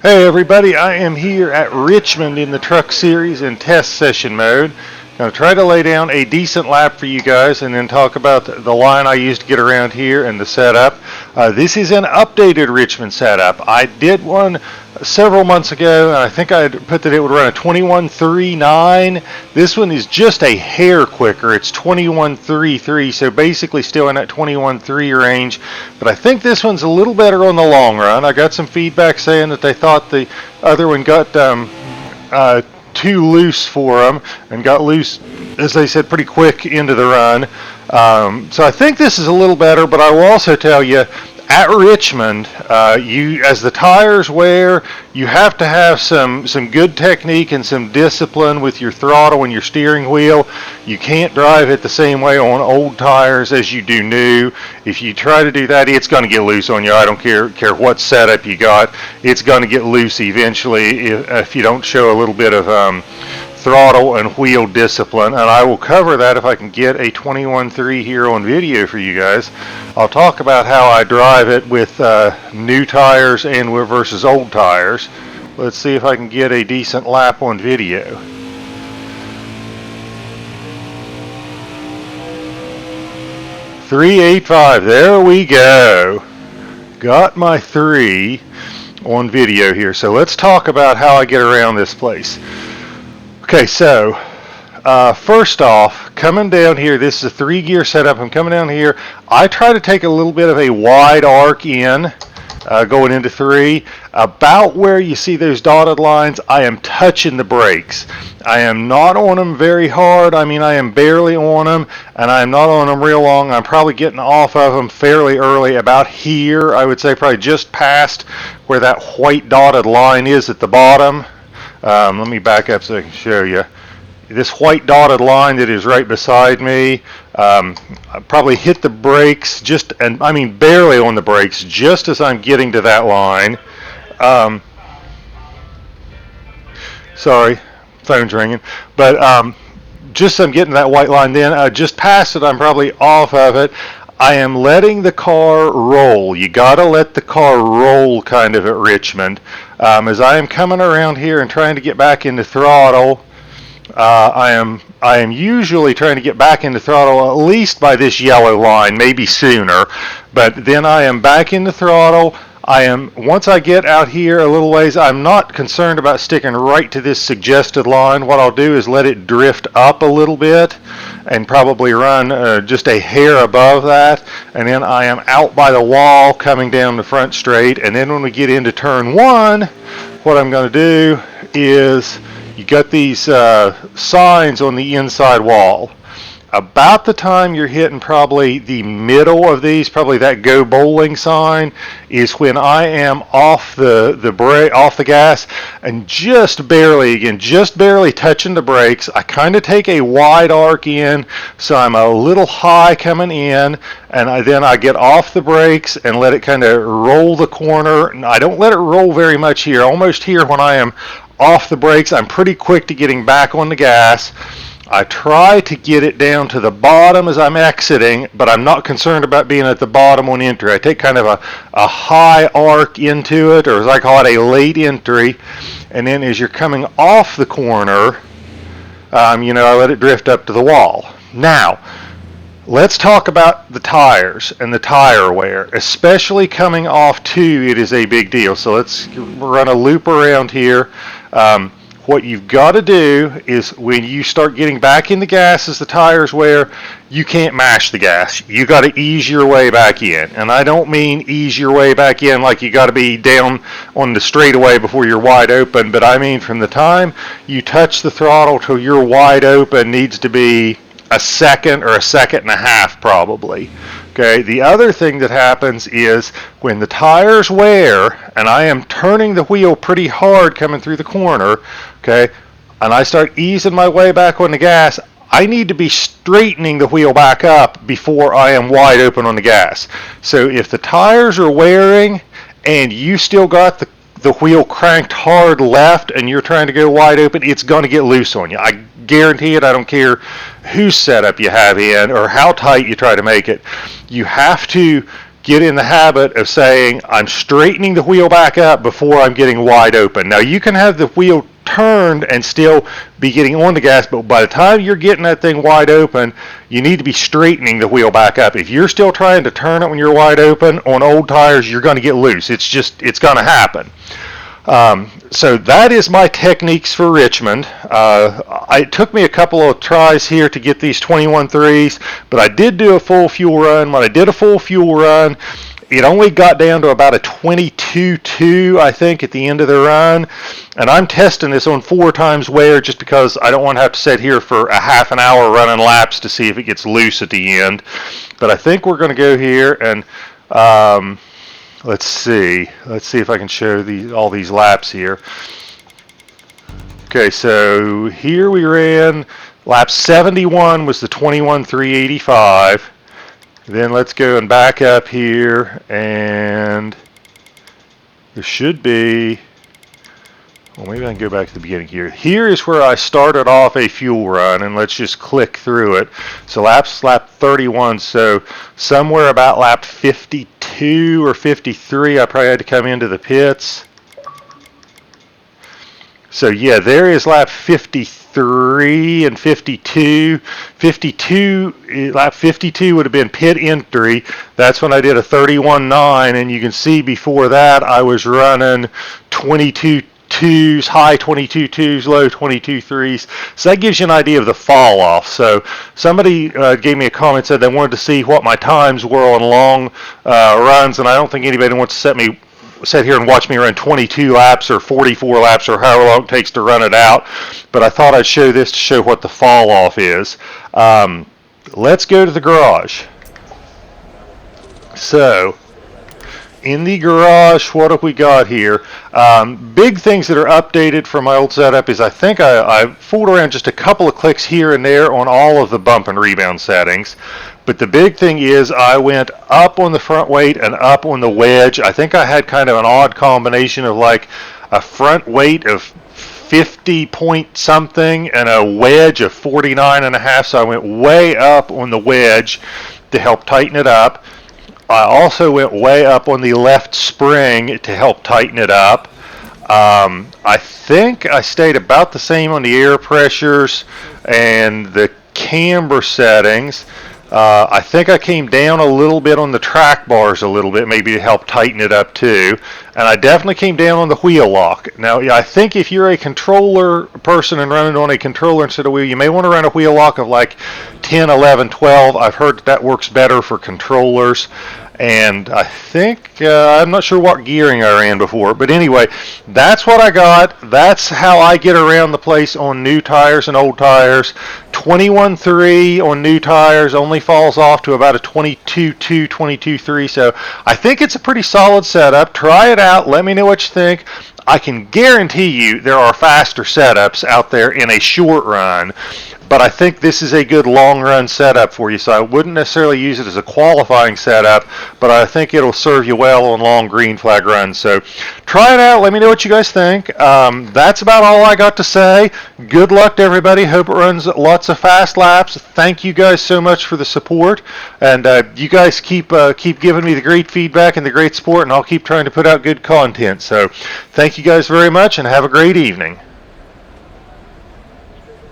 Hey everybody, I am here at Richmond in the truck series in test session mode. Going to try to lay down a decent lap for you guys and then talk about the line I used to get around here and the setup. This is an updated Richmond setup. I did one several months ago and I think I put that it would run a 21.39. This one is just a hair quicker. It's 21.33, so basically still in that 21.3 range. But I think this one's a little better on the long run. I got some feedback saying that they thought the other one got too loose for them and got loose, as they said, pretty quick into the run. So I think this is a little better, but I will also tell you, at Richmond, as the tires wear, you have to have some good technique and some discipline with your throttle and your steering wheel. You can't drive it the same way on old tires as you do new. If you try to do that, it's going to get loose on you. I don't care what setup you got. It's going to get loose eventually if you don't show a little bit of throttle and wheel discipline, and I will cover that if I can get a 21.3 here on video for you guys. I'll talk about how I drive it with new tires and versus old tires. Let's see if I can get a decent lap on video. .385, there we go. Got my 3 on video here. So let's talk about how I get around this place. Okay, so first off, coming down here, this is a 3-gear setup. I'm coming down here. I try to take a little bit of a wide arc in, going into 3. About where you see those dotted lines, I am touching the brakes. I am not on them very hard. I mean, I am barely on them, and I am not on them real long. I'm probably getting off of them fairly early, about here. I would say probably just past where that white dotted line is at the bottom. Let me back up so I can show you. This white dotted line that is right beside me, I probably hit the brakes I mean barely on the brakes, just as I'm getting to that line. Sorry, phone's ringing. But just as I'm getting that white line, then just past it, I'm probably off of it. I am letting the car roll. You gotta let the car roll kind of at Richmond. As I am coming around here and trying to get back into throttle, I am usually trying to get back into throttle at least by this yellow line, maybe sooner. But then I am back into throttle. Once I get out here a little ways, I'm not concerned about sticking right to this suggested line. What I'll do is let it drift up a little bit and probably run just a hair above that, and then I am out by the wall coming down the front straight. And then when we get into turn 1, what I'm going to do is, you got these signs on the inside wall. About the time you're hitting probably the middle of these, probably that go bowling sign, is when I am off the brake, off the gas, and just barely touching the brakes. I kind of take a wide arc in, so I'm a little high coming in, and then I get off the brakes and let it kind of roll the corner. And I don't let it roll very much here. Almost here when I am off the brakes, I'm pretty quick to getting back on the gas. I try to get it down to the bottom as I'm exiting, but I'm not concerned about being at the bottom on entry. I take kind of a high arc into it, or as I call it, a late entry. And then as you're coming off the corner, I let it drift up to the wall. Now, let's talk about the tires and the tire wear. Especially coming off 2, it is a big deal. So let's run a loop around here. What you've got to do is, when you start getting back in the gas as the tires wear, you can't mash the gas. You got to ease your way back in. And I don't mean ease your way back in like you got to be down on the straightaway before you're wide open, but I mean from the time you touch the throttle till you're wide open needs to be a second or a second and a half probably. Okay, the other thing that happens is when the tires wear and I am turning the wheel pretty hard coming through the corner, okay, and I start easing my way back on the gas, I need to be straightening the wheel back up before I am wide open on the gas. So if the tires are wearing and you still got the wheel cranked hard left and you're trying to go wide open, it's going to get loose on you. I guarantee it. I don't care whose setup you have in or how tight you try to make it. You have to get in the habit of saying, I'm straightening the wheel back up before I'm getting wide open. Now, you can have the wheel turned and still be getting on the gas, but by the time you're getting that thing wide open, you need to be straightening the wheel back up. If you're still trying to turn it when you're wide open on old tires, you're going to get loose. It's going to happen. So that is my techniques for Richmond. It took me a couple of tries here to get these 21.3s, but I did do a full fuel run. When I did a full fuel run, it only got down to about a 22.2, I think, at the end of the run. And I'm testing this on 4 times wear just because I don't want to have to sit here for a half an hour running laps to see if it gets loose at the end. But I think we're going to go here and let's see if I can show all these laps here. Okay, so here we ran lap 71 was the 21.385. Then let's go and back up here, and there should be, well, maybe I can go back to the beginning here. Here is where I started off a fuel run, and let's just click through it. So lap 31, so somewhere about lap 52 or 53, I probably had to come into the pits. So yeah, there is lap 53 and 52. Lap 52 would have been pit entry. That's when I did a 31.9, and you can see before that I was running 22.2s, high 22.2s, low 22.3s. So that gives you an idea of the fall off. So somebody gave me a comment, said they wanted to see what my times were on long runs, and I don't think anybody wants to sit here and watch me run 22 laps or 44 laps or however long it takes to run it out. But I thought I'd show this to show what the fall off is. Let's go to the garage. So in the garage, what have we got here? Big things that are updated from my old setup is I think I fooled around just a couple of clicks here and there on all of the bump and rebound settings. But the big thing is I went up on the front weight and up on the wedge. I think I had kind of an odd combination of like a front weight of 50 point something and a wedge of 49.5. So I went way up on the wedge to help tighten it up. I also went way up on the left spring to help tighten it up. I think I stayed about the same on the air pressures and the camber settings. I think I came down a little bit on the track bars a little bit, maybe to help tighten it up too. And I definitely came down on the wheel lock. Now, I think if you're a controller person and running on a controller instead of wheel, you may want to run a wheel lock of like 10, 11, 12. I've heard that works better for controllers. And I think, I'm not sure what gearing I ran before, but anyway, that's what I got. That's how I get around the place on new tires and old tires. 21.3 on new tires only falls off to about a 22.2, 22.3, so I think it's a pretty solid setup. Try it out. Let me know what you think. I can guarantee you there are faster setups out there in a short run. But I think this is a good long run setup for you, so I wouldn't necessarily use it as a qualifying setup, but I think it'll serve you well on long green flag runs. So try it out. Let me know what you guys think. That's about all I got to say. Good luck to everybody. Hope it runs lots of fast laps. Thank you guys so much for the support, and you guys keep giving me the great feedback and the great support, and I'll keep trying to put out good content. So thank you guys very much, and have a great evening.